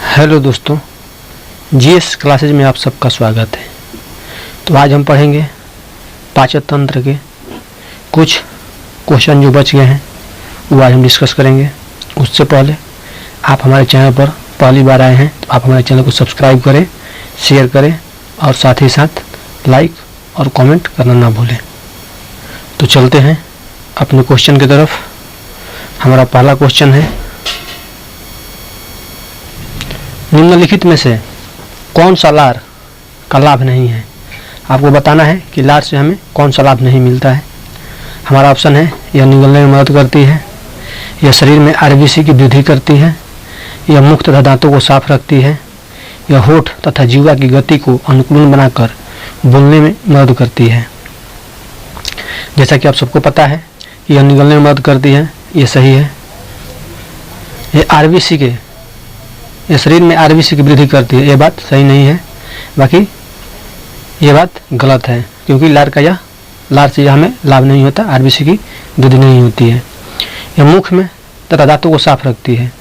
Hello दोस्तों, GS classes में आप सबका स्वागत है। तो आज हम पढ़ेंगे पाचन तंत्र के कुछ क्वेश्चन जो बच गए हैं वो आज हम डिस्कस करेंगे। उससे पहले आप हमारे चैनल पर पहली बार आए हैं तो आप हमारे चैनल को सब्सक्राइब करें, शेयर करें और साथ ही साथ लाइक और कमेंट करना ना भूलें। तो चलते हैं अपने क्वेश्चन की तरफ। हमारा पहला क्वेश्चन है, निम्नलिखित में से कौन सा लार का लाभ नहीं है। आपको बताना है कि लार से हमें कौन सा लाभ नहीं मिलता है। हमारा ऑप्शन है, यह निगलने में मदद करती है, यह शरीर में आरबीसी की वृद्धि करती है, यह मुख तथा दांतों को साफ रखती है, यह होठ तथा जीवा की गति को अनुकूल बनाकर बोलने में मदद करती है। जैसा कि आप सबको पता है कि यह निगलने में मदद करती है, यह सही है। यह आरबीसी के यह शरीर में आरबीसी की वृद्धि करती है, यह बात सही नहीं है। बाकी यह बात गलत है क्योंकि लार से हमें लाभ नहीं होता, आरबीसी की वृद्धि नहीं होती है। यह मुख में तथा दांतों को साफ रखती है,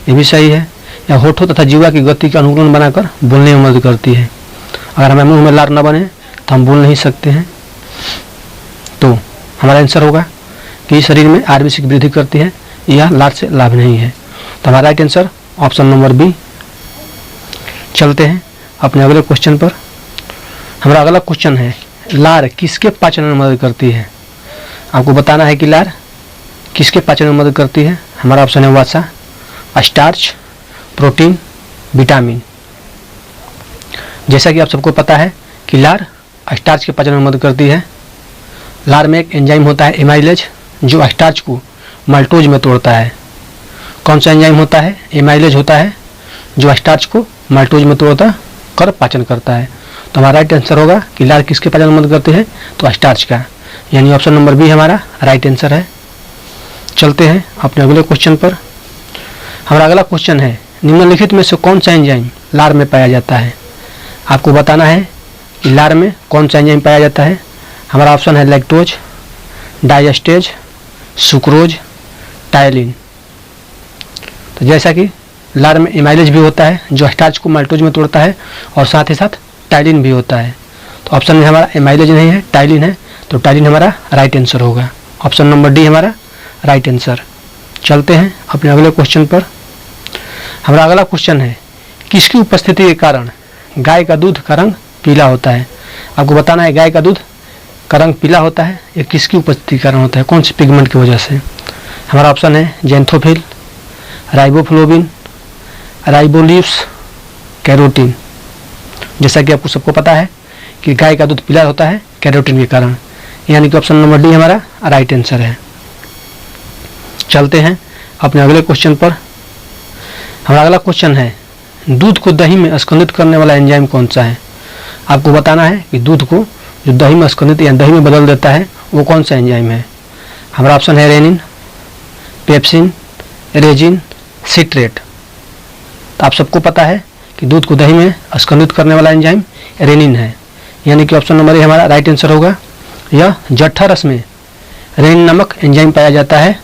यह भी सही है। यह होठों तथा जीवा की गति का अनुकूलन बनाकर बोलने में मदद करती है। अगर हमें मुंह में लार न बने तो हम बोल नहीं सकते हैं। तो हमारा आंसर होगा कि शरीर में आरबीसी की वृद्धि करती है, यह लार से लाभ नहीं है। तो हमारा right answer option number B. चलते हैं अपने अगले क्वेश्चन पर। हमारा अगला क्वेश्चन है, लार किसके पाचन में मदद करती है। आपको बताना है कि लार किसके पाचन में मदद करती है। हमारा ऑप्शन है वसा, स्टार्च, प्रोटीन, विटामिन। जैसा कि आप सबको पता है कि लार स्टार्च के पाचन में मदद करती है। लार में एक एंजाइम होता है एमाइलेज, जो स्टार्च को माल्टोज में तोड़ता है। कौन सा एंजाइम होता है? एमाइलेज होता है, जो स्टार्च को माल्टोज में तोड़ता कर पाचन करता है। तो हमारा राइट आंसर होगा कि लार किसके पाचन में मदद करती है, तो स्टार्च का, यानी ऑप्शन नंबर बी हमारा राइट आंसर है। चलते हैं अपने अगले क्वेश्चन पर। हमारा अगला क्वेश्चन है, निम्नलिखित में से कौन सा एंजाइम लार में पाया जाता है। आपको बताना है कि लार में कौन सा एंजाइम पाया जाता है। हमारा ऑप्शन है लैक्टोज, डाइस्टेज, सुक्रोज, टायलिन। तो जैसा कि लार में एमाइलेज भी होता है जो स्टार्च को माल्टोज में तोड़ता है, और साथ ही साथ टायलिन भी होता है। तो ऑप्शन में हमारा एमाइलेज नहीं है, टायलिन है, तो टायलिन हमारा राइट आंसर होगा। ऑप्शन नंबर डी हमारा राइट आंसर। चलते हैं अपने अगले क्वेश्चन पर। हमारा अगला क्वेश्चन है, किसकी उपस्थिति के कारण गाय का दूध का रंग पीला होता है। आपको बताना है गाय का दूध का रंग पीला होता है, ये किसकी उपस्थिति के कारण होता है, कौन सी पिगमेंट की वजह से। हमारा ऑप्शन है जेंथोफिल, राइबोफ्लोबिन, राइबोलिप्स, कैरोटीन। जैसा कि आपको सबको पता है कि गाय का दूध पीला होता है कैरोटीन के कारण, यानी कि ऑप्शन नंबर डी हमारा राइट आंसर है। चलते हैं अपने अगले क्वेश्चन पर। हमारा अगला क्वेश्चन है, दूध को दही में स्कंदित करने वाला एंजाइम कौन सा है। आपको बताना है कि दूध को जो दही में स्कंदित या दही में बदल देता है वो कौन सा एंजाइम है। हमारा ऑप्शन है रेनिन, पेप्सिन, रेजिन, सिट्रेट। तो आप सबको पता है कि दूध को दही में स्कंदित करने वाला एंजाइम रेनिन है, यानी कि ऑप्शन नंबर ए हमारा राइट आंसर होगा। यह जट्ठा रस में रेनिन नामक एंजाइम पाया जाता है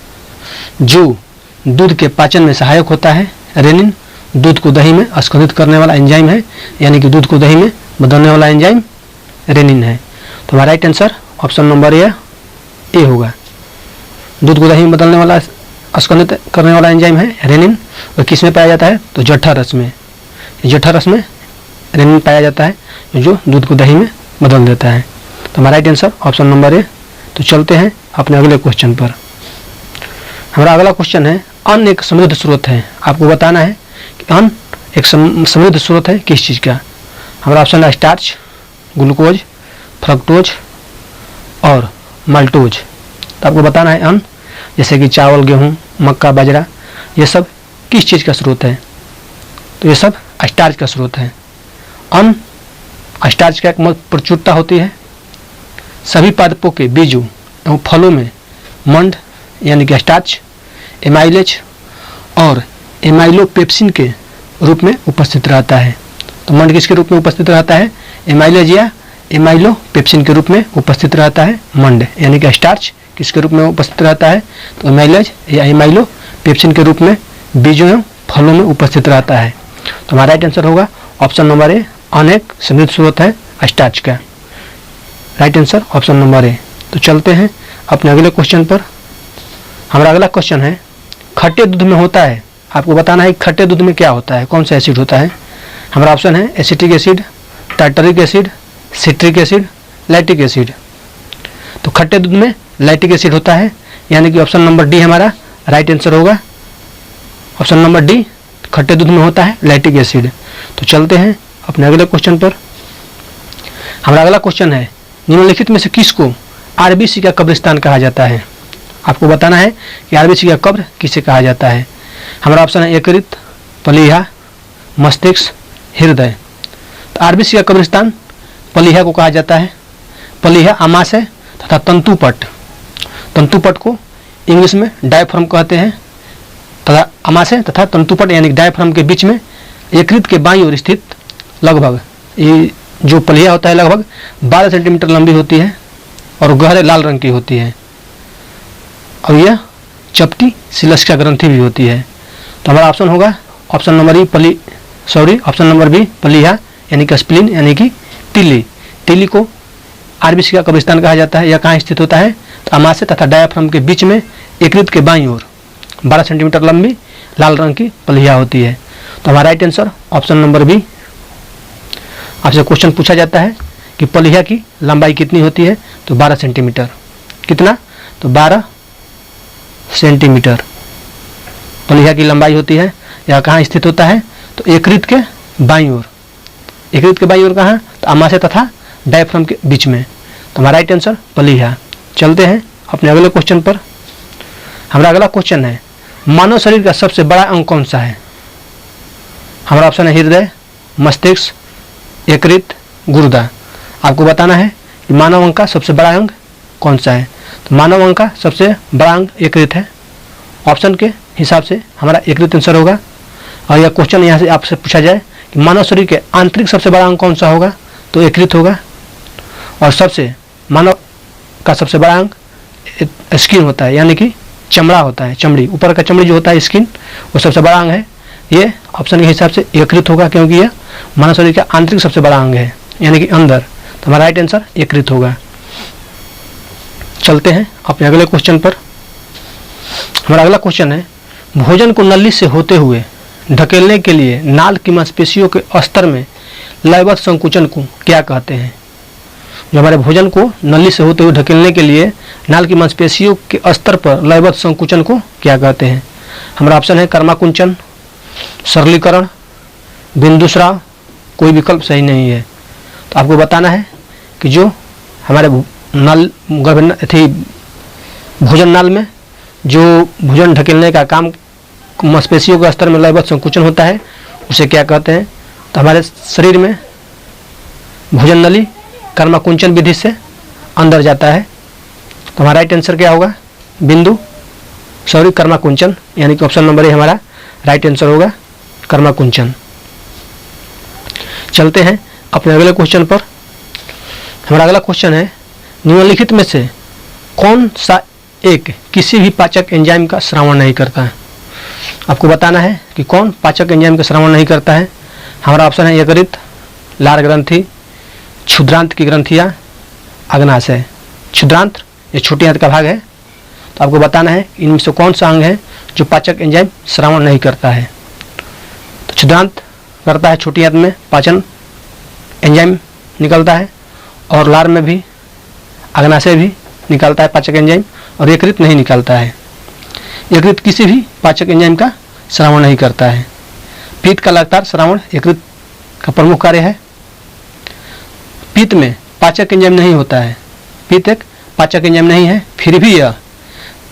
जो दूध के पाचन में सहायक होता है। रेनिन दूध को दही में स्कंदित करने वाला एंजाइम है, यानी कि दूध को दही में बदलने वाला एंजाइम रेनिन है। तो हमारा right answer option number A होगा। दूध को दही में बदलने वाला स्कंदित करने वाला एंजाइम है रेनिन, और किस में पाया जाता है, तो जट्ठा रस में। जट्ठा रस में रेनिन पाया जाता है जो दूध को दही में बदल देता है। तो हमारा right answer option number A. तो चलते हैं अपने अगले क्वेश्चन पर। हमारा अगला क्वेश्चन है, अन्न एक समृद्ध स्रोत है। आपको बताना है कि अन्न एक समृद्ध स्रोत है किस चीज़ का। हमारा ऑप्शन है स्टार्च, ग्लूकोज, फ्रक्टोज और माल्टोज। तो आपको बताना है अन्न जैसे कि चावल, गेहूँ, मक्का, बाजरा, ये सब किस चीज़ का स्रोत है। तो ये सब स्टार्च का स्रोत है। अन्न स्टार्च का एक प्रचुरता होती है। सभी पादपों के बीजों एवं फलों में मंड यानी कि स्टार्च, एमाइलेज और एमाइलोपेप्सिन के रूप में उपस्थित रहता है। तो मंड किसके रूप में उपस्थित रहता है, एमाइलेज या एमाइलोपेप्सिन के रूप में उपस्थित रहता है मंड, यानी कि स्टार्च किसके रूप में उपस्थित रहता है, तो एमाइलेज या एमाइलोपेप्सिन के रूप में बीजों एवं फलों में उपस्थित रहता है। तो हमारा राइट आंसर होगा ऑप्शन नंबर ए, अनेक समृद्ध स्रोत है स्टार्च का। Right answer option number A. तो चलते हैं अपने अगले क्वेश्चन पर। हमारा अगला क्वेश्चन है, खट्टे दूध में होता है, आपको बताना है खट्टे दूध में क्या होता है, कौन सा एसिड होता है। हमारा ऑप्शन है acetic acid, tartaric acid, citric acid, lactic acid. तो खट्टे दूध में लैक्टिक एसिड होता है, यानी कि ऑप्शन नंबर डी हमारा राइट आंसर होगा। ऑप्शन नंबर डी, खट्टे दूध में होता है लैक्टिक एसिड। तो चलते हैं अपने अगले क्वेश्चन पर। हमारा अगला क्वेश्चन है, निम्नलिखित में से किसको आरबीसी का कब्रिस्तान कहा जाता है। आपको बताना है कि आरबीसी का कब्र किसे कहा जाता है। हमारा ऑप्शन है यकृत, प्लीहा, मस्तिष्क, हृदय। तो आरबीसी का कब्रिस्तान प्लीहा को कहा जाता है। प्लीहा आमाशय तथा तंतुपट, तंतुपट को इंग्लिश में डायफ्राम कहते हैं, तथा आमाशय तथा तंतुपट यानी डायफ्राम के बीच में यकृत के बाईं ओर स्थित लगभग ये जो प्लीहा होता है लगभग 12 सेंटीमीटर लंबी होती है और गहरे लाल रंग की होती है, और यह चपटी सिलस्का ग्रंथि भी होती है। तो हमारा ऑप्शन होगा option number option number B प्लीहा यानी कि स्प्लीन यानी कि तिल्ली। तिल्ली को आरबीसी का कब्रिस्तान कहा जाता है। यह कहाँ स्थित होता है, तो आमाशय तथा डायफ्राम के बीच में यकृत के बाईं ओर 12 सेंटीमीटर लंबी लाल रंग की प्लीहा होती है। तो हमारा right answer option number B. आपसे क्वेश्चन पूछा जाता है कि प्लीहा की लंबाई कितनी होती है, तो 12 सेंटीमीटर। कितना, तो 12 सेंटीमीटर प्लीहा की लंबाई होती है। यह कहाँ स्थित होता है, तो यकृत के बाईं ओर। यकृत के बाईं ओर कहाँ, तो आमाशय तथा डायफ्राम के बीच में। तो हमारा राइट आंसर प्लीहा। चलते हैं अपने अगले क्वेश्चन पर। हमारा अगला क्वेश्चन है, मानव शरीर का सबसे बड़ा अंग कौन सा है। हमारा ऑप्शन है हृदय, मस्तिष्क, यकृत, गुर्दा। आपको बताना है कि मानव अंग का सबसे बड़ा अंग कौन सा है। तो मानव अंग का सबसे बड़ा अंग यकृत है। ऑप्शन के हिसाब से हमारा यकृत आंसर होगा। और यह क्वेश्चन यहाँ से आपसे पूछा जाए कि मानव शरीर के आंतरिक सबसे बड़ा अंग कौन सा होगा, तो यकृत होगा। और सबसे मानव का सबसे बड़ा अंग स्किन होता है, यानी कि चमड़ा होता है, चमड़ी, ऊपर का चमड़ी जो होता है स्किन, वो सबसे बड़ा अंग है। ये ऑप्शन के हिसाब से यकृत होगा, क्योंकि यह मानव शरीर का आंतरिक सबसे बड़ा अंग है, यानी कि अंदर। तो हमारा राइट आंसर यकृत होगा। चलते हैं अपने अगले क्वेश्चन पर। हमारा अगला क्वेश्चन है, भोजन को नली से होते हुए ढकेलने के लिए नाल की मांसपेशियों के स्तर में लयबद्ध संकुचन को क्या कहते हैं। जो हमारे भोजन को नली से होते हुए ढकेलने के लिए नाल की मांसपेशियों के स्तर पर लयबद्ध संकुचन को क्या कहते हैं। हमारा ऑप्शन है कर्माकुंचन, सरलीकरण, बिंदुस्राव। कोई विकल्प सही नहीं है। तो आपको बताना है कि जो हमारे नल भोजन नाल में जो भोजन ढकेलने का काम मांसपेशियों के स्तर में लयबद्ध संकुचन होता है, उसे क्या कहते हैं। तो हमारे शरीर में भोजन नली कर्माकुंचन विधि से अंदर जाता है। तो हमारा राइट आंसर क्या होगा, कर्माकुंचन, यानी कि ऑप्शन नंबर ए हमारा राइट आंसर होगा, कर्माकुंचन। चलते हैं अपने अगले क्वेश्चन पर। हमारा अगला क्वेश्चन है, निम्नलिखित में से कौन सा एक किसी भी पाचक एंजाइम का श्रावण नहीं करता है। आपको बताना है कि कौन पाचक एंजाइम का श्रावण नहीं करता है। हमारा ऑप्शन है यकृत, लार ग्रंथि, क्षुद्रांत की ग्रंथियाँ, अग्नाशय। क्षुद्रांत ये छोटी आंत का भाग है। तो आपको बताना है इनमें से कौन सा अंग है जो पाचक एंजाइम श्रावण नहीं करता है। तो क्षुद्रांत करता है, छोटी आंत में पाचन एंजाइम निकलता है, और लार में भी अग्नाशय भी निकलता है पाचक एंजाइम, और यकृत नहीं निकलता है। यकृत किसी भी पाचक एंजाइम का श्रावण नहीं करता है। पित्त का लगातार श्रावण यकृत का प्रमुख कार्य है। पित्त में पाचक एंजाइम नहीं होता है, पित्त एक पाचक एंजाइम नहीं है, फिर भी यह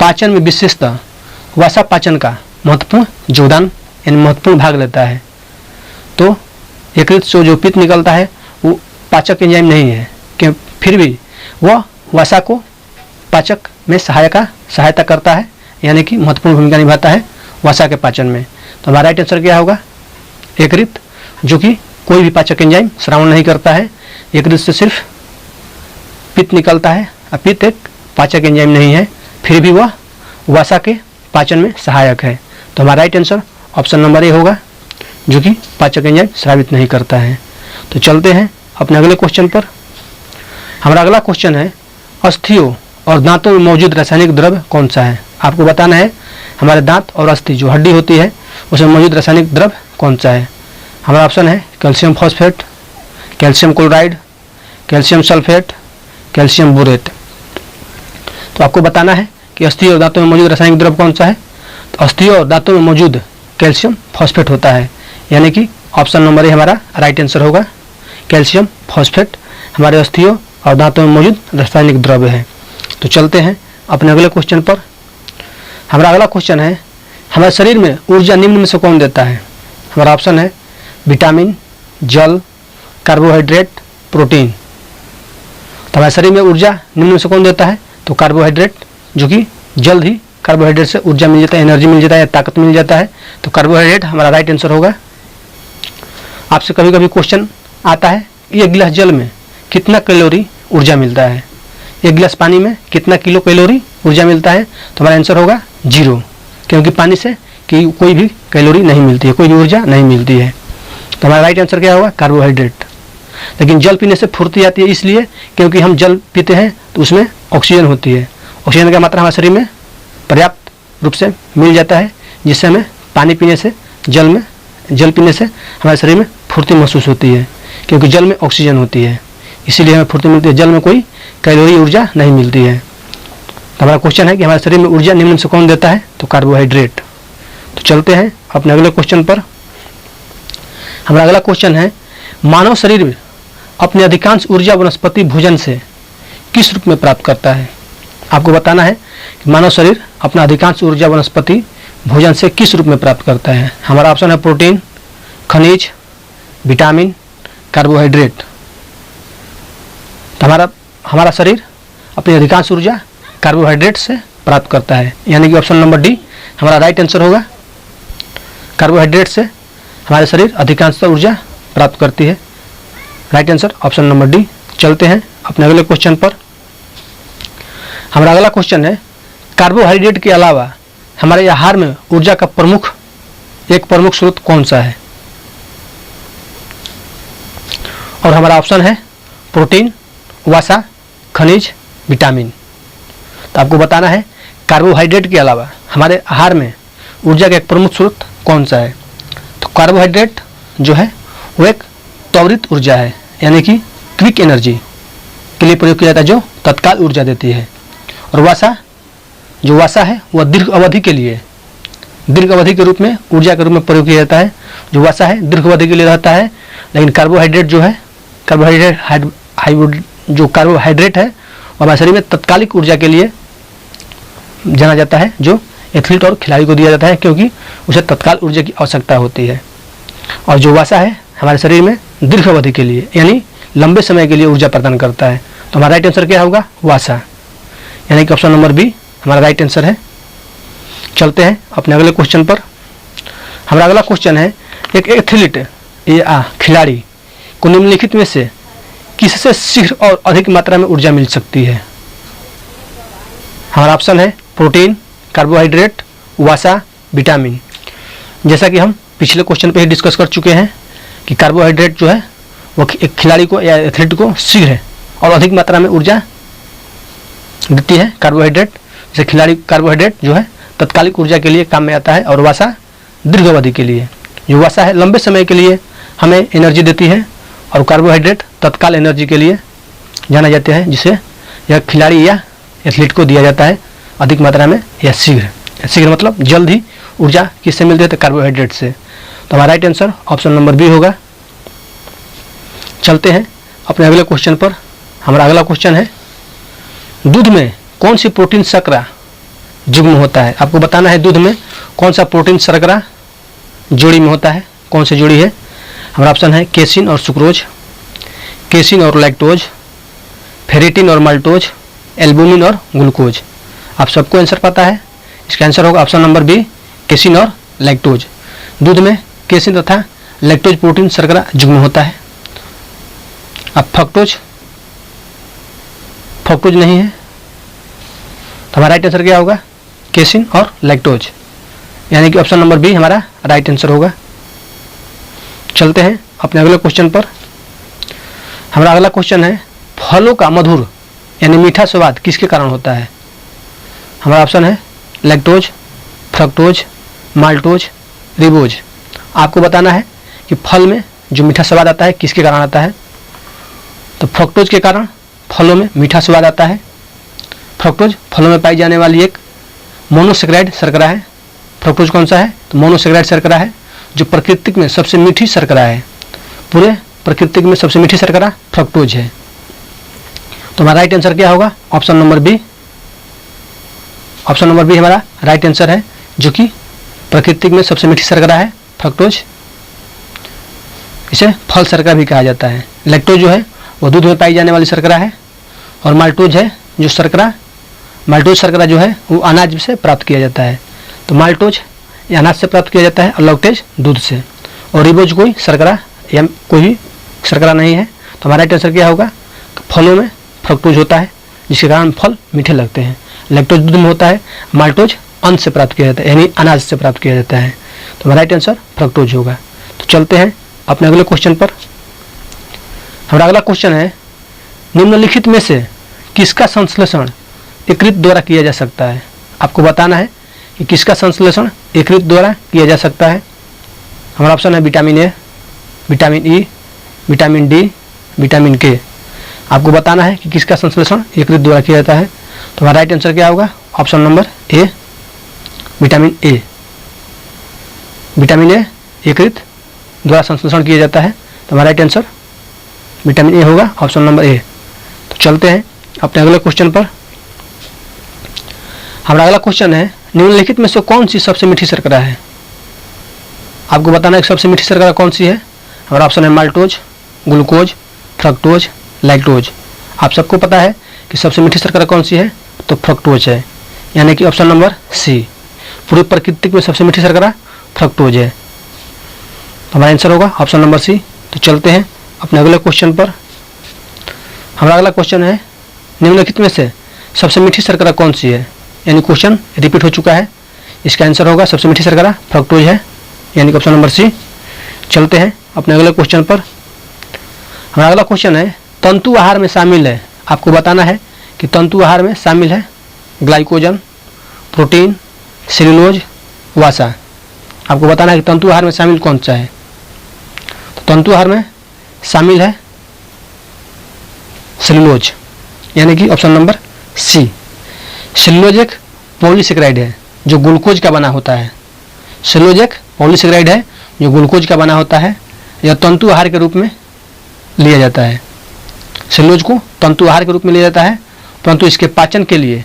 पाचन में विशेषतः वसा पाचन का महत्वपूर्ण योगदान यानी महत्वपूर्ण भाग लेता है। तो यकृत से जो पित्त निकलता है वो पाचक एंजाइम नहीं है, कि फिर भी वह वसा को पाचक में सहायता करता है, यानी कि महत्वपूर्ण भूमिका निभाता है वसा के पाचन में। तो हमारा राइट आंसर क्या होगा, यकृत, जो कि कोई भी पाचक एंजाइम श्रावण नहीं करता है। यकृत से सिर्फ पित्त निकलता है, और पित्त एक पाचक एंजाइम नहीं है, फिर भी वह वसा के पाचन में सहायक है। तो हमारा right answer option number A होगा, जो कि पाचक एंजाइम स्रावित नहीं करता है। तो चलते हैं अपने अगले क्वेश्चन पर। हमारा अगला क्वेश्चन है, अस्थियों और दांतों में मौजूद रासायनिक द्रव्य कौन सा है। आपको बताना है हमारे दांत और अस्थि जो हड्डी होती है उसमें मौजूद रासायनिक द्रव्य कौन सा है। हमारा ऑप्शन है calcium phosphate, calcium chloride, calcium sulphate, calcium borate. तो आपको बताना है कि अस्थियों और दांतों में मौजूद रासायनिक द्रव्य कौन सा है। तो अस्थियों और दांतों में मौजूद कैल्शियम फॉस्फेट होता है, यानी कि ऑप्शन नंबर ए हमारा राइट आंसर होगा। कैल्शियम फॉस्फेट हमारे अस्थियों और दांतों में मौजूद रासायनिक द्रव्य है। तो चलते हैं अपने अगले क्वेश्चन पर। हमारा अगला क्वेश्चन है, हमारे शरीर में ऊर्जा निम्न में से कौन देता है। हमारा ऑप्शन है विटामिन, जल, कार्बोहाइड्रेट, प्रोटीन। तो हमारे शरीर में ऊर्जा निम्न में से कौन देता है। तो कार्बोहाइड्रेट, जो कि जल्द ही कार्बोहाइड्रेट से ऊर्जा मिल जाता है, एनर्जी मिल जाता है, ताकत मिल जाता है। तो कार्बोहाइड्रेट हमारा राइट आंसर होगा। आपसे कभी कभी क्वेश्चन आता है, एक गिलास जल में कितना कैलोरी ऊर्जा मिलता है, एक गिलास पानी में कितना किलो कैलोरी ऊर्जा मिलता है। तो हमारा आंसर होगा 0, क्योंकि पानी से कोई भी कैलोरी नहीं मिलती है, कोई भी ऊर्जा नहीं मिलती है। तो हमारा राइट आंसर क्या होगा, कार्बोहाइड्रेट। लेकिन जल पीने से फुर्ती आती है, इसलिए क्योंकि हम जल पीते हैं तो उसमें ऑक्सीजन होती है। ऑक्सीजन का मात्रा हमारे शरीर में पर्याप्त रूप से मिल जाता है, जिससे हमें पानी पीने से जल पीने से हमारे शरीर में फुर्ती महसूस होती है, क्योंकि जल में ऑक्सीजन होती है, इसीलिए हमें फुर्ती मिलती है। जल में कोई कैलोरी ऊर्जा नहीं मिलती है। तो हमारा क्वेश्चन है कि हमारे शरीर में ऊर्जा निम्न से कौन देता है। तो कार्बोहाइड्रेट। तो चलते हैं अपने अगले क्वेश्चन पर। हमारा अगला क्वेश्चन है, मानव शरीर में अपनी अधिकांश ऊर्जा वनस्पति भोजन से किस रूप में प्राप्त करता है। आपको बताना है कि मानव शरीर अपना अधिकांश ऊर्जा वनस्पति भोजन से किस रूप में प्राप्त करता है। हमारा ऑप्शन है प्रोटीन, खनिज, विटामिन, कार्बोहाइड्रेट। तो हमारा शरीर अपनी अधिकांश ऊर्जा कार्बोहाइड्रेट से प्राप्त करता है, यानी कि ऑप्शन नंबर डी हमारा राइट आंसर होगा। कार्बोहाइड्रेट से हमारे शरीर अधिकांशतः ऊर्जा प्राप्त करती है। Right answer option number D. चलते हैं अपने अगले क्वेश्चन पर। हमारा अगला क्वेश्चन है, कार्बोहाइड्रेट के अलावा हमारे आहार में ऊर्जा का एक प्रमुख स्रोत कौन सा है। और हमारा ऑप्शन है प्रोटीन, वसा, खनिज, विटामिन। तो आपको बताना है कार्बोहाइड्रेट के अलावा हमारे आहार में ऊर्जा का एक प्रमुख स्रोत कौन सा है। तो कार्बोहाइड्रेट जो है वो एक त्वरित ऊर्जा है, यानी कि क्विक एनर्जी के लिए प्रयोग किया जाता है, जो तत्काल ऊर्जा देती है। और वसा है वह दीर्घ अवधि के रूप में ऊर्जा के रूप में प्रयोग किया जाता है। जो वसा है दीर्घ अवधि के लिए रहता है, लेकिन कार्बोहाइड्रेट है वो हमारे शरीर में तत्कालिक ऊर्जा के लिए जाना जाता है, जो एथलीट और खिलाड़ी को दिया जाता है, क्योंकि उसे तत्काल ऊर्जा की आवश्यकता होती है। और जो वसा है हमारे शरीर में दीर्घ अवधि के लिए, यानी लंबे समय के लिए ऊर्जा प्रदान करता है। तो हमारा राइट आंसर क्या होगा, वसा, यानी कि ऑप्शन नंबर बी हमारा राइट आंसर है। चलते हैं अपने अगले क्वेश्चन पर। हमारा अगला क्वेश्चन है, एक एथलीट या खिलाड़ी को निम्नलिखित में से किससे शीघ्र और अधिक मात्रा में ऊर्जा मिल सकती है। हमारा ऑप्शन है प्रोटीन, कार्बोहाइड्रेट, वसा, विटामिन। जैसा कि हम पिछले क्वेश्चन पे ही डिस्कस कर चुके हैं कि कार्बोहाइड्रेट जो है वो एक खिलाड़ी को या एथलीट को शीघ्र और अधिक मात्रा में ऊर्जा देती है। कार्बोहाइड्रेट जो है तत्कालिक ऊर्जा के लिए काम में आता है, और वसा दीर्घ अवधि के लिए। जो वसा है लंबे समय के लिए हमें एनर्जी देती है, और कार्बोहाइड्रेट तत्काल एनर्जी के लिए जाना जाता है, जिसे यह खिलाड़ी या एथलीट को दिया जाता है अधिक मात्रा में या शीघ्र मतलब जल्द ही ऊर्जा किससे मिलती है, तो कार्बोहाइड्रेट से। तो हमारा right answer option number B होगा। चलते हैं अपने अगले क्वेश्चन पर। हमारा अगला क्वेश्चन है, दूध में कौन सी प्रोटीन शर्करा युग्म होता है। आपको बताना है दूध में कौन सा प्रोटीन शर्करा जोड़ी में होता है, कौन सी जोड़ी है। हमारा ऑप्शन है केसिन और सुक्रोज, केसिन और लैक्टोज, फेरिटिन और माल्टोज, एल्बुमिन और ग्लूकोज। आप सबको आंसर पता है, इसका आंसर होगा ऑप्शन नंबर बी केसिन और लैक्टोज। दूध में केसिन तथा लैक्टोज प्रोटीन शर्करा युग्म होता है। अब फ्रक्टोज नहीं है, तो हमारा राइट आंसर क्या होगा, केसिन और लैक्टोज, यानी कि ऑप्शन नंबर बी हमारा राइट आंसर होगा। चलते हैं अपने अगले क्वेश्चन पर। हमारा अगला क्वेश्चन है फलों का मधुर यानी मीठा स्वाद किसके कारण होता है। हमारा ऑप्शन है लैक्टोज, फ्रक्टोज, माल्टोज, रिबोज। आपको बताना है कि फल में जो मीठा स्वाद आता है किसके कारण आता है। तो फ्रक्टोज के कारण फलों में मीठा स्वाद आता है। फ्रक्टोज फलों में पाई जाने वाली एक मोनोसेक्राइड शर्करा है। फ्रक्टोज कौन सा है, तो मोनोसेक्राइड शर्करा है जो प्राकृतिक में सबसे मीठी शर्करा है। पूरे प्राकृतिक में सबसे मीठी शर्करा फ्रक्टोज है। तो हमारा राइट आंसर क्या होगा, option number B. Option number B हमारा राइट आंसर है, जो कि प्राकृतिक में सबसे मीठी शर्करा है फ्रक्टोज। इसे फल शर्करा भी कहा जाता है। लैक्टोज जो है वो दूध में पाई जाने वाली शर्करा है, और माल्टोज है जो शर्करा, माल्टोज शर्करा जो है वो अनाज से प्राप्त किया जाता है। तो माल्टोज ये अनाज से प्राप्त किया जाता है और लैक्टोज दूध से, और रिबोज कोई शर्करा या कोई शर्करा नहीं है। तो हमारा राइट आंसर क्या होगा, फलों में फ्रक्टोज होता है जिसके कारण फल मीठे लगते हैं। लैक्टोज दूध में होता है, माल्टोज अन्न से प्राप्त किया जाता है यानी अनाज से प्राप्त किया जाता है। तो हमारा राइट आंसर फ्रक्टोज होगा। तो चलते हैं अपने अगले क्वेश्चन पर। हमारा अगला क्वेश्चन है निम्नलिखित में से किसका संश्लेषण यकृत द्वारा किया जा सकता है। आपको बताना है कि किसका संश्लेषण यकृत द्वारा किया जा सकता है। हमारा ऑप्शन है vitamin A, vitamin E, vitamin D, vitamin के। आपको बताना है कि किसका संश्लेषण यकृत द्वारा किया जाता है। तो हमारा राइट आंसर क्या होगा, option number A, vitamin A. Vitamin A यकृत द्वारा संश्लेषण किया जाता है। तो हमारा राइट आंसर विटामिन ए होगा, ऑप्शन नंबर ए। तो चलते हैं अपने अगले क्वेश्चन पर। हमारा अगला क्वेश्चन है निम्नलिखित में से कौन सी सबसे मीठी शर्करा है। आपको बताना है कि सबसे मीठी शर्करा कौन सी है। हमारा ऑप्शन है माल्टोज, ग्लूकोज, फ्रक्टोज, लैक्टोज। आप सबको पता है कि सबसे मीठी शर्करा कौन सी है, तो फ्रक्टोज है, यानी कि ऑप्शन नंबर सी। पूरी प्राकृतिक में सबसे मीठी शर्करा फ्रक्टोज है। हमारा आंसर होगा ऑप्शन नंबर सी। तो चलते हैं अपने अगले क्वेश्चन पर। हमारा अगला क्वेश्चन है निम्नलिखित में से सबसे मीठी शर्करा कौन सी है, यानी क्वेश्चन रिपीट हो चुका है। इसका आंसर होगा सबसे मीठी शर्करा फ्रक्टोज है, यानी कि ऑप्शन नंबर सी। चलते हैं अपने अगले क्वेश्चन पर। हमारा अगला क्वेश्चन है तंतु आहार में शामिल है। आपको बताना है कि तंतु आहार में शामिल है ग्लाइकोजन, प्रोटीन, सेल्यूलोज, वसा। आपको बताना है कि तंतु आहार में शामिल कौन सा है। तो तंतु आहार में शामिल है सेल्यूलोज, यानी कि ऑप्शन नंबर सी। सेल्यूलोज एक पॉलीसेकेराइड है जो ग्लूकोज का बना होता है। सेल्यूलोज एक पॉलीसेकेराइड है जो ग्लूकोज का बना होता है। यह तंतु आहार के रूप में लिया जाता है। सेल्यूलोज को तंतु आहार के रूप में लिया जाता है, परंतु इसके पाचन के लिए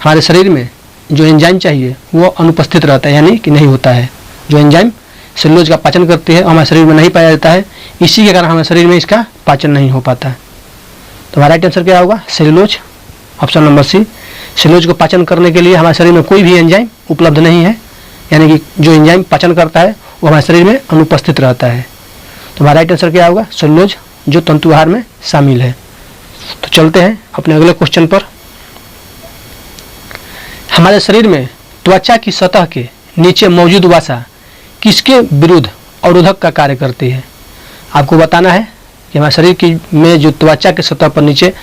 हमारे शरीर में जो एंजाइम चाहिए वो अनुपस्थित रहता है, यानी कि नहीं होता है। जो एंजाइम सेल्यूलोज का पाचन करती है हमारे शरीर में नहीं पाया जाता है, इसी के कारण हमारे शरीर में इसका पाचन नहीं हो पाता। तो हमारा राइट आंसर क्या होगा, cellulose, option number C. Cellulose को पाचन करने के लिए हमारे शरीर में कोई भी एंजाइम उपलब्ध नहीं है, यानी कि जो एंजाइम पाचन करता है वो हमारे शरीर में अनुपस्थित रहता है। तो हमारा राइट आंसर क्या होगा, सेल्यूलोज, जो तंतु आहार में शामिल है। तो चलते हैं अपने अगले क्वेश्चन पर। हमारे शरीर में त्वचा की सतह के नीचे मौजूद वसा किसके विरुद्ध अवरोधक का कार्य करती है। आपको बताना है कि हमारे शरीर की में जो त्वचा के सतह पर नीचे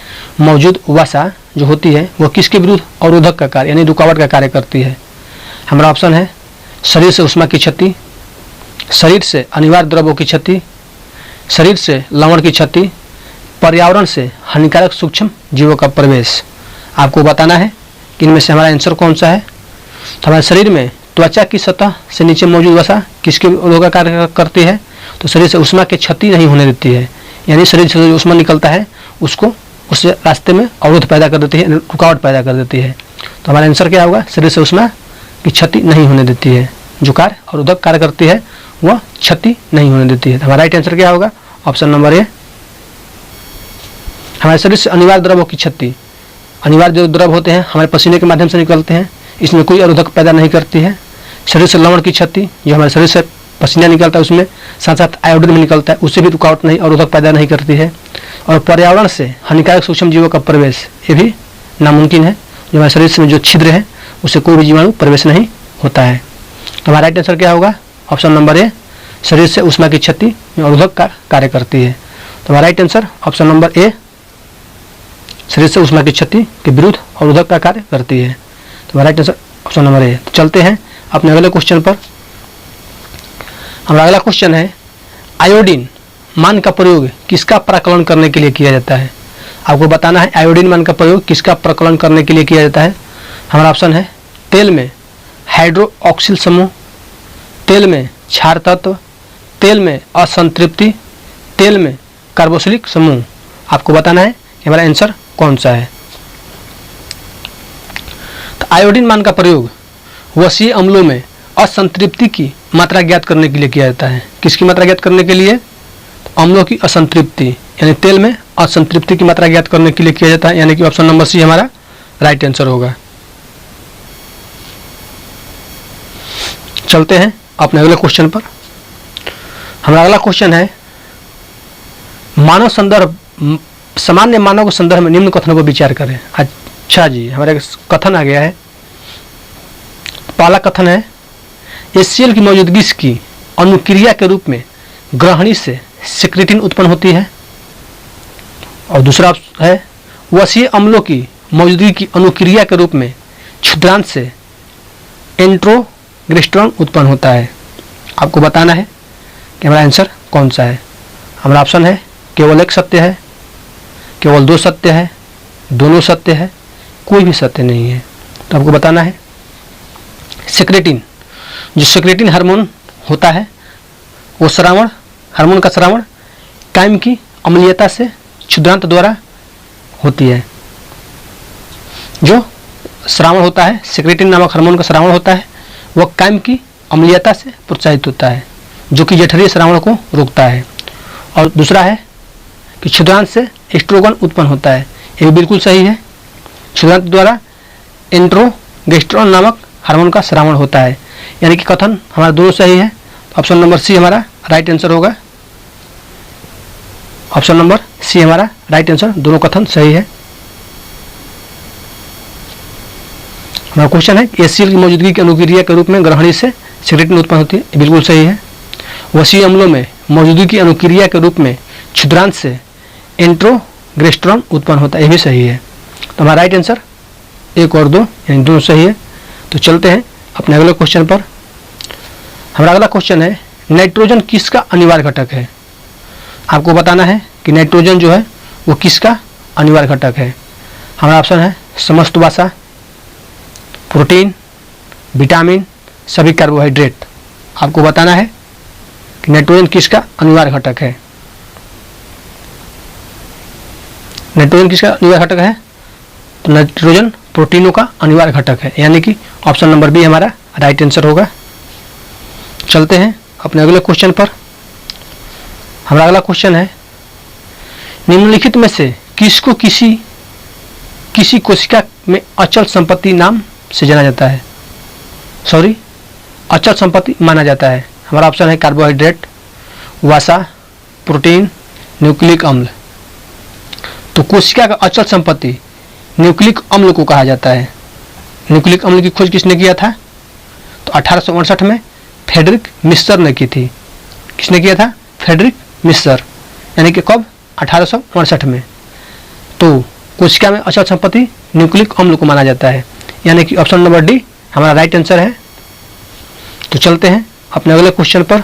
मौजूद वसा जो होती है वो किसके विरुद्ध अवरोधक का कार्य यानी रुकावट का कार्य करती है। हमारा ऑप्शन है शरीर से उष्मा की क्षति, शरीर से अनिवार्य द्रव्यों की क्षति, शरीर से लवण की क्षति, पर्यावरण से हानिकारक सूक्ष्म जीवों का प्रवेश। आपको बताना है कि इनमें से हमारा आंसर कौन सा है। तो हमारे शरीर में त्वचा की सतह से नीचे मौजूद वसा किसके अवरोध का कार्य करती है, तो शरीर से उष्मा की क्षति नहीं होने देती है, यानी शरीर से जो उष्मा निकलता है उसको उस रास्ते में अवरोध पैदा कर देती है, रुकावट पैदा कर देती है। तो हमारा आंसर क्या होगा, शरीर से उष्मा की क्षति नहीं होने देती है। जो कार्य अवरोधक कार्य करती है वह क्षति नहीं होने देती है। तो हमारा राइट आंसर क्या होगा, ऑप्शन नंबर ए। हमारे शरीर से अनिवार्य द्रव्यों की क्षति, अनिवार्य जो द्रव होते हैं हमारे पसीने के माध्यम से निकलते हैं, इसमें कोई अवरोधक पैदा नहीं करती है। शरीर से लवण की क्षति, जो हमारे शरीर से पसीना निकलता है उसमें साथ साथ आयोडीन भी निकलता है, उससे भी रुकावट नहीं, अवरोधक पैदा नहीं करती है। और पर्यावरण से हानिकारक सूक्ष्म जीवों का प्रवेश ये भी नामुमकिन है। जो हमारे शरीर में जो छिद्र है उससे कोई भी जीवाणु प्रवेश नहीं होता है। तो हमारा राइट आंसर क्या होगा, ऑप्शन नंबर ए। शरीर से उष्मा की क्षति में अवरोधक का कार्य करती है। तो हमारा right answer option number A, शरीर से उष्मा की क्षति के विरुद्ध अवरोधक का कार्य करती है। तो हमारा right answer option number A. तो चलते हैं अपने अगले क्वेश्चन पर। हमारा अगला क्वेश्चन है, आयोडीन मान का प्रयोग किसका प्राकलन करने के लिए किया जाता है? आपको बताना है आयोडीन मान का प्रयोग किसका प्राकलन करने के लिए किया जाता है। हमारा ऑप्शन है तेल में हाइड्रोक्सिल समूह, तेल में क्षार तत्व, तेल में असंतृप्ति, तेल में कार्बोक्सिलिक समूह। आपको बताना है कि हमारा आंसर कौन सा है। तो आयोडीन मान का प्रयोग वसीय अम्लों में असंतृप्ति की मात्रा ज्ञात करने के लिए किया जाता है। किसकी मात्रा ज्ञात करने के लिए? अम्लों की असंतृप्ति, यानी तेल में असंतृप्ति की मात्रा ज्ञात करने के लिए किया जाता है, यानी कि ऑप्शन नंबर सी हमारा राइट आंसर होगा। चलते हैं अपने अगले क्वेश्चन पर। हमारा अगला क्वेश्चन है, मानव संदर्भ, सामान्य मानव के संदर्भ में निम्न कथनों पर विचार करें। अच्छा जी, हमारे कथन आ गया है। पहला कथन है, एचसीएल की मौजूदगी की अनुक्रिया के रूप में ग्रहणी से सिक्रेटिन उत्पन्न होती है। और दूसरा है, वसीय अम्लों की मौजूदगी की अनुक्रिया के रूप में क्षुद्रांत से एंट्रोग्लिसरॉल उत्पन्न होता है। आपको बताना है कि हमारा आंसर कौन सा है। हमारा ऑप्शन है केवल एक सत्य है, केवल दो सत्य है, दोनों सत्य है, कोई भी सत्य नहीं है। तो आपको बताना है सिक्रेटिन, जो सिक्रेटिन हार्मोन होता है वो श्रावण हार्मोन का श्रावण कायम की अम्लीयता से क्षुद्रांत द्वारा होती है। जो श्रावण होता है, सिक्रेटिन नामक हार्मोन का श्रावण होता है, वह कायम की अम्लीयता से प्रोत्साहित होता है, जो कि जठरीय श्रावण को रोकता है। और दूसरा है कि क्षुद्रांत से एस्ट्रोगन उत्पन्न होता है। ये भी बिल्कुल सही है, क्षुद्रांत द्वारा एंट्रोगेस्ट्रोन नामक हार्मोन का श्रावण होता है, यानी कि कथन हमारा दोनों सही है। ऑप्शन नंबर सी हमारा राइट आंसर होगा। ऑप्शन नंबर सी हमारा राइट आंसर, दोनों कथन सही है। हमारा क्वेश्चन है एचसीएल की मौजूदगी की अनुक्रिया के रूप में ग्रहणी से सिक्रेटिन उत्पन्न होती है, बिल्कुल सही है। वसीय अम्लों में मौजूदगी की अनुक्रिया के रूप में क्षुद्रांत से एंट्रोग्लिसरॉल उत्पन्न होता है, यह भी सही है। तो हमारा राइट आंसर एक और दो, यानी दोनों सही है। तो चलते हैं अपने अगले क्वेश्चन पर। हमारा अगला क्वेश्चन है, नाइट्रोजन किसका अनिवार्य घटक है? आपको बताना है कि नाइट्रोजन जो है वो किसका अनिवार्य घटक है। हमारा ऑप्शन है समस्त वसा, प्रोटीन, विटामिन, सभी कार्बोहाइड्रेट। आपको बताना है कि नाइट्रोजन किसका अनिवार्य घटक है। नाइट्रोजन किसका अनिवार्य घटक है? तो नाइट्रोजन प्रोटीनों का अनिवार्य घटक है, यानी कि ऑप्शन नंबर बी हमारा राइट आंसर होगा। चलते हैं अपने अगले क्वेश्चन पर। हमारा अगला क्वेश्चन है, निम्नलिखित में से किसको किसी कोशिका में अचल संपत्ति नाम से जाना जाता है, अचल संपत्ति माना जाता है। हमारा ऑप्शन है कार्बोहाइड्रेट, वसा, प्रोटीन, न्यूक्लिक अम्ल। तो कोशिका का अचल संपत्ति न्यूक्लिक अम्ल को कहा जाता है। न्यूक्लिक अम्ल की खोज किसने किया था? तो 1868 में फ्रेडरिक मिस्सर ने की थी। किसने किया था? फ्रेडरिक मिस्सर, यानी कि कब? 1868 में। तो कोशिका में अचल संपत्ति न्यूक्लिक अम्ल को माना जाता है, यानी कि ऑप्शन नंबर डी हमारा राइट आंसर है। तो चलते हैं अपने अगले क्वेश्चन पर।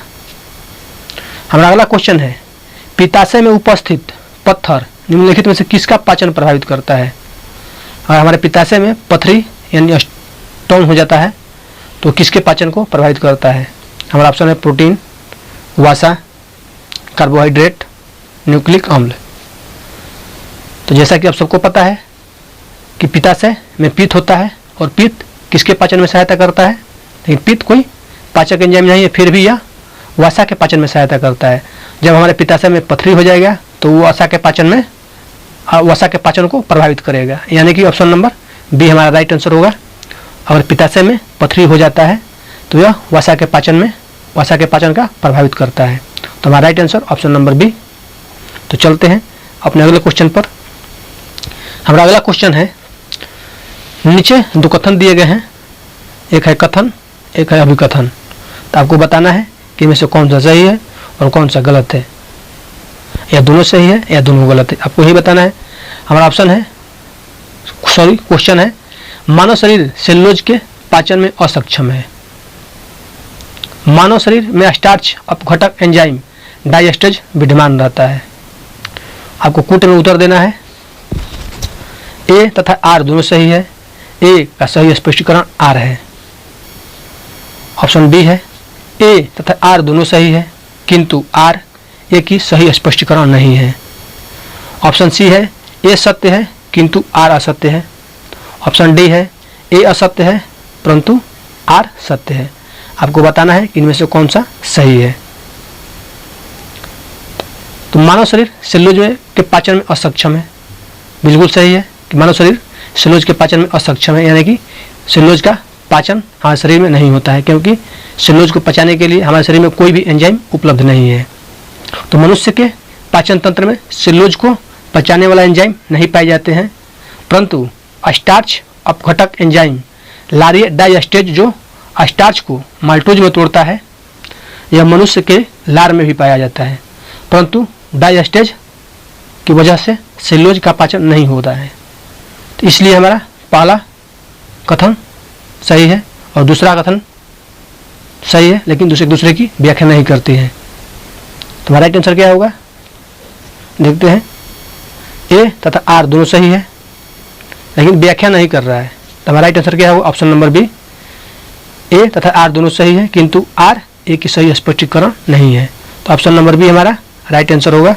हमारा अगला क्वेश्चन है, पित्ताशय में उपस्थित पत्थर निम्नलिखित में से किसका पाचन प्रभावित करता है? और हमारे पित्ताशय में पथरी यानी स्टोन हो जाता है, तो किसके पाचन को प्रभावित करता है? हमारा ऑप्शन है प्रोटीन, वसा, कार्बोहाइड्रेट, न्यूक्लिक अम्ल। तो जैसा कि आप सबको पता है कि पित्ताशय में पित्त होता है, और पित्त किसके पाचन में सहायता करता है? लेकिन पित्त कोई पाचक एंजाइम नहीं है, फिर भी यह वसा के पाचन में सहायता करता है। जब हमारे पित्ताशय में पथरी हो जाएगा तो वो वसा के पाचन को प्रभावित करेगा, यानी कि ऑप्शन नंबर बी हमारा राइट आंसर होगा। अगर पित्ताशय में पथरी हो जाता है तो यह वसा के पाचन का प्रभावित करता है। तो हमारा right answer option number B. तो चलते हैं अपने अगले क्वेश्चन पर। हमारा अगला क्वेश्चन है, नीचे दो कथन दिए गए हैं, एक है कथन, एक है अभिकथन। तो आपको बताना है कि इनमें से कौन सा सही है और कौन सा गलत है, या दोनों सही है या दोनों गलत है, आपको यही बताना है। हमारा ऑप्शन है, सॉरी क्वेश्चन है, मानव शरीर सेलुलोज के पाचन में असक्षम है। मानव शरीर में स्टार्च अपघटक एंजाइम डाइएस्टेज विद्यमान रहता है। आपको कुट में उत्तर देना है। ए तथा आर दोनों सही है। ए का सही स्पष्टीकरण आर है। ऑप्शन बी है, ए तथा आर दोनों सही है किंतु आर ए की सही स्पष्टीकरण नहीं है। ऑप्शन सी है, ए सत्य है किंतु आर असत्य है। ऑप्शन डी है, ए असत्य है परंतु आर सत्य है। आपको बताना है कि इनमें से कौन सा सही है। तो मानव शरीर सेलुलोज के पाचन में असक्षम है, बिल्कुल सही है कि मानव शरीर सेलुलोज के पाचन में असक्षम है, यानी कि सेलुलोज का पाचन हमारे शरीर में नहीं होता है, क्योंकि सेलुलोज को पचाने के लिए हमारे शरीर में कोई भी एंजाइम उपलब्ध नहीं है। तो मनुष्य के पाचन तंत्र में सेलुलोज को पचाने वाला एंजाइम नहीं पाए जाते हैं, परंतु स्टार्च अपघटक एंजाइम लारिए डाइएस्टेज जो स्टार्च को माल्टोज में तोड़ता है, यह मनुष्य के लार में भी पाया जाता है, परंतु डाइएस्टेज की वजह से सेलुलोज का पाचन नहीं होता है। तो इसलिए हमारा पहला कथन सही है और दूसरा कथन सही है, लेकिन दूसरे की व्याख्या नहीं करती है। तो हमारा राइट आंसर क्या होगा, देखते हैं। ए तथा आर दोनों सही है लेकिन व्याख्या नहीं कर रहा है। तो हमारा राइट आंसर क्या होगा, ऑप्शन नंबर बी, ए तथा आर दोनों सही है किंतु आर ए की सही स्पष्टीकरण नहीं है। तो ऑप्शन नंबर बी हमारा राइट आंसर होगा।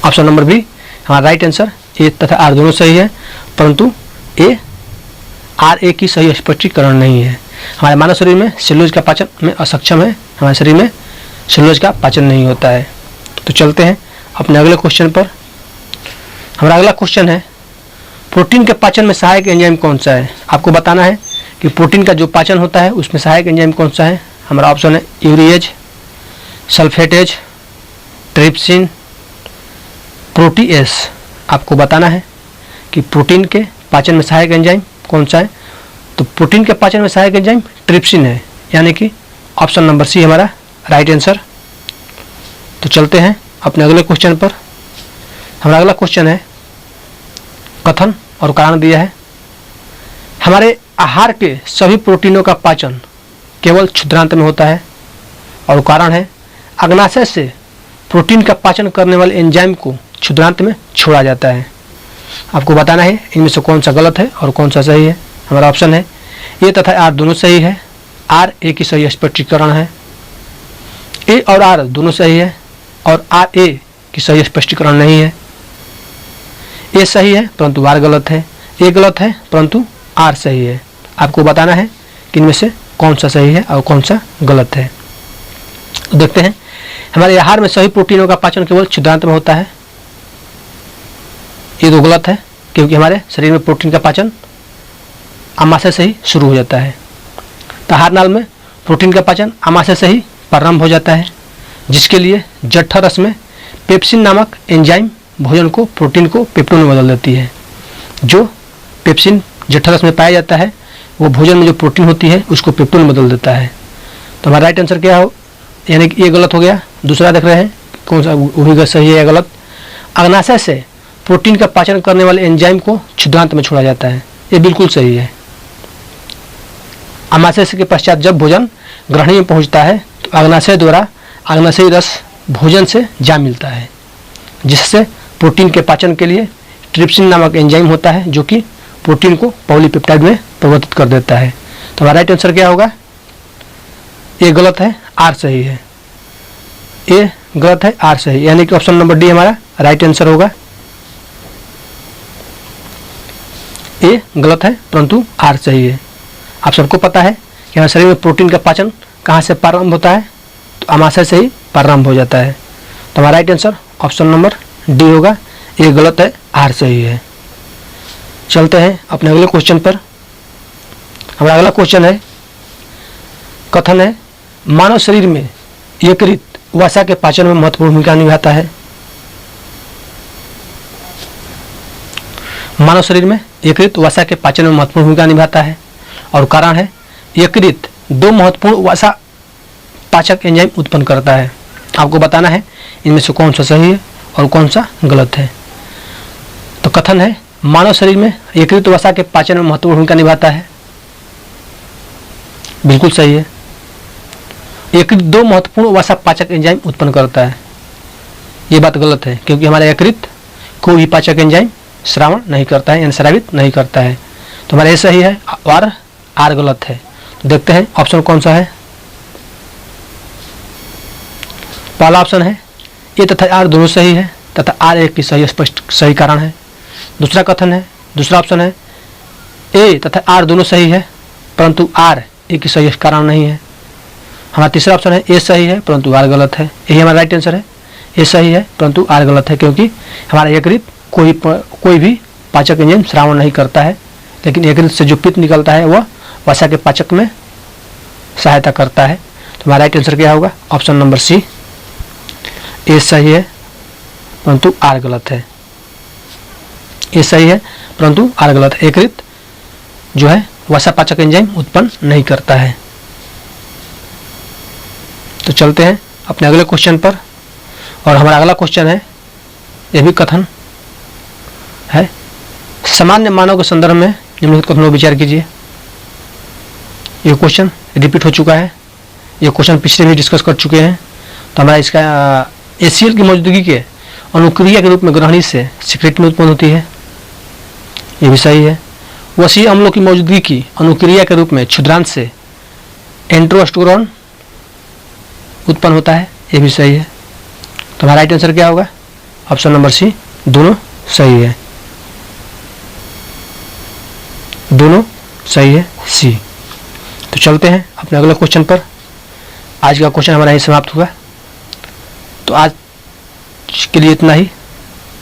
ऑप्शन नंबर बी हमारा राइट आंसर, ए तथा आर दोनों सही है परंतु ए आर ए की सही स्पष्टीकरण नहीं है। हमारे मानव शरीर में सेलुलोज का पाचन में असक्षम है, हमारे शरीर में सेलुलोज का पाचन नहीं होता है। तो चलते हैं अपने अगले क्वेश्चन पर। हमारा अगला क्वेश्चन है, प्रोटीन के पाचन में सहायक एंजाइम कौन सा है। आपको बताना है कि प्रोटीन का जो पाचन होता है उसमें सहायक एंजाइम कौन सा है। हमारा ऑप्शन है यूरिएज, सल्फेटेज, ट्रिप्सिन, प्रोटीएस। आपको बताना है कि प्रोटीन के पाचन में सहायक एंजाइम कौन सा है। तो प्रोटीन के पाचन में सहायक एंजाइम ट्रिप्सिन है, यानी कि ऑप्शन नंबर सी हमारा राइट आंसर। तो चलते हैं अपने अगले क्वेश्चन पर। हमारा अगला क्वेश्चन है, कथन और कारण दिया है। हमारे आहार के सभी प्रोटीनों का पाचन केवल क्षुद्रांत में होता है और कारण है अग्नाशय से प्रोटीन का पाचन करने वाले एंजाइम को क्षुद्रांत में छोड़ा जाता है। आपको बताना है इनमें से कौन सा गलत है और कौन सा सही है। हमारा ऑप्शन है ए तथा आर दोनों सही है, आर ए की सही स्पष्टीकरण है। ए और आर दोनों सही है और आर ए की सही स्पष्टीकरण नहीं है। ए सही है परंतु आर गलत है, ए गलत है परंतु आर सही है। आपको बताना है कि इनमें से कौन सा सही है और कौन सा गलत है। देखते हैं, हमारे आहार में सभी प्रोटीनों का पाचन केवल क्षुद्रांत में होता है। ये तो गलत है, क्योंकि हमारे शरीर में प्रोटीन का पाचन आमाशय से ही शुरू हो जाता है। तो आहार नाल में प्रोटीन का पाचन आमाशय से ही प्रारंभ हो जाता है, जिसके लिए जठर रस में पेप्सिन नामक एंजाइम भोजन को प्रोटीन को पेप्टोन में बदल देती है। जो पेप्सिन जठर रस में पाया जाता है वो भोजन में जो प्रोटीन होती है उसको पेप्टोन में बदल देता है। तो हमारा राइट आंसर क्या हो, यानी कि ये गलत हो गया। दूसरा देख रहे हैं कौन सा वही सही है या गलत। अग्नाशय से प्रोटीन का पाचन करने वाले एंजाइम को क्षुद्रांत में छोड़ा जाता है, ये बिल्कुल सही है। आमाशय के पश्चात जब भोजन ग्रहणी में पहुंचता है तो अग्नाशय द्वारा अग्नाशयी रस भोजन से जा मिलता है, जिससे प्रोटीन के पाचन के लिए ट्रिप्सिन नामक एंजाइम होता है जो कि प्रोटीन को पॉलीपेप्टाइड में परिवर्तित कर देता है। तो हमारा राइट आंसर क्या होगा, ए गलत है, आर सही है। ए गलत है, आर सही, यानी कि ऑप्शन नंबर डी हमारा राइट आंसर होगा। ए गलत है परंतु आर सही है। आप सबको पता है कि हमारे शरीर में प्रोटीन का पाचन कहाँ से प्रारंभ होता है, तो आमाशय से ही प्रारंभ हो जाता है। तो हमारा right answer option number D होगा। ए गलत है, आर सही है। चलते हैं अपने अगले क्वेश्चन पर। हमारा अगला क्वेश्चन है, कथन है, मानव शरीर में यकृत वसा के पाचन में महत्वपूर्ण भूमिका निभाता है। मानव शरीर में यकृत वसा के पाचन में महत्वपूर्ण भूमिका निभाता है और कारण है यकृत 2 महत्वपूर्ण वसा पाचक एंजाइम उत्पन्न करता है। आपको बताना है इनमें से कौन सा सही है और कौन सा गलत है। तो कथन है, मानव शरीर में यकृत वसा के पाचन में महत्वपूर्ण भूमिका निभाता है। बिल्कुल सही है। यकृत 2 महत्वपूर्ण वसा पाचक एंजाइम उत्पन्न करता है। ये बात गलत है, क्योंकि हमारा यकृत कोई भी पाचक एंजाइम श्रावण नहीं करता है, यानी स्रावित नहीं करता है। तो हमारा ये सही है और आर गलत है। तो देखते हैं ऑप्शन कौन सा है। पहला ऑप्शन है ए तथा आर दोनों सही है तथा आर एक की सही स्पष्ट सही कारण है। दूसरा कथन है, दूसरा ऑप्शन है ए तथा आर दोनों सही है परंतु आर एक की सही कारण नहीं है। हमारा तीसरा ऑप्शन है ए सही है परंतु आर गलत है। यही हमारा राइट आंसर है, ए सही है परंतु आर गलत है, क्योंकि हमारा यकृत कोई भी पाचक एंजाइम श्रावण नहीं करता है, लेकिन यकृत से जो पित्त निकलता है वह वसा के पाचक में सहायता करता है। तो हमारा राइट आंसर क्या होगा? ऑप्शन नंबर सी, ए सही है परंतु आर गलत है। ए सही है परंतु आर गलत है। यकृत जो है वसा पाचक एंजाइम उत्पन्न नहीं करता है। तो चलते हैं अपने अगले क्वेश्चन पर, और हमारा अगला क्वेश्चन है, यह भी कथन है, सामान्य मानव के संदर्भ में निम्नलिखित कथनों पर विचार कीजिए। यह क्वेश्चन रिपीट हो चुका है, यह क्वेश्चन पिछले भी डिस्कस कर चुके हैं। तो हमारा इसका HCl की मौजूदगी के अनुक्रिया के रूप में ग्रहणी से सिक्रेटिन उत्पन्न होती है। यह भी सही है। वसीय अम्लों की मौजूदगी की अनुक्रिया के रूप में क्षुद्रांश से एंड्रोस्टेरोन उत्पन्न होता है। यह भी सही है। तो हमारा राइट आंसर क्या होगा? ऑप्शन नंबर सी, दोनों सही है। दोनों सही है, सी। तो चलते हैं अपने अगले क्वेश्चन पर। आज का क्वेश्चन हमारा यही समाप्त हुआ। तो आज के लिए इतना ही।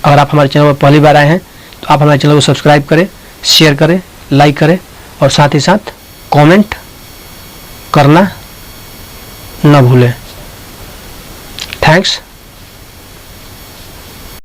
अगर आप हमारे चैनल पर पहली बार आए हैं तो आप हमारे चैनल को सब्सक्राइब करें, शेयर करें, लाइक करें और साथ ही साथ कमेंट करना न भूलें। थैंक्स।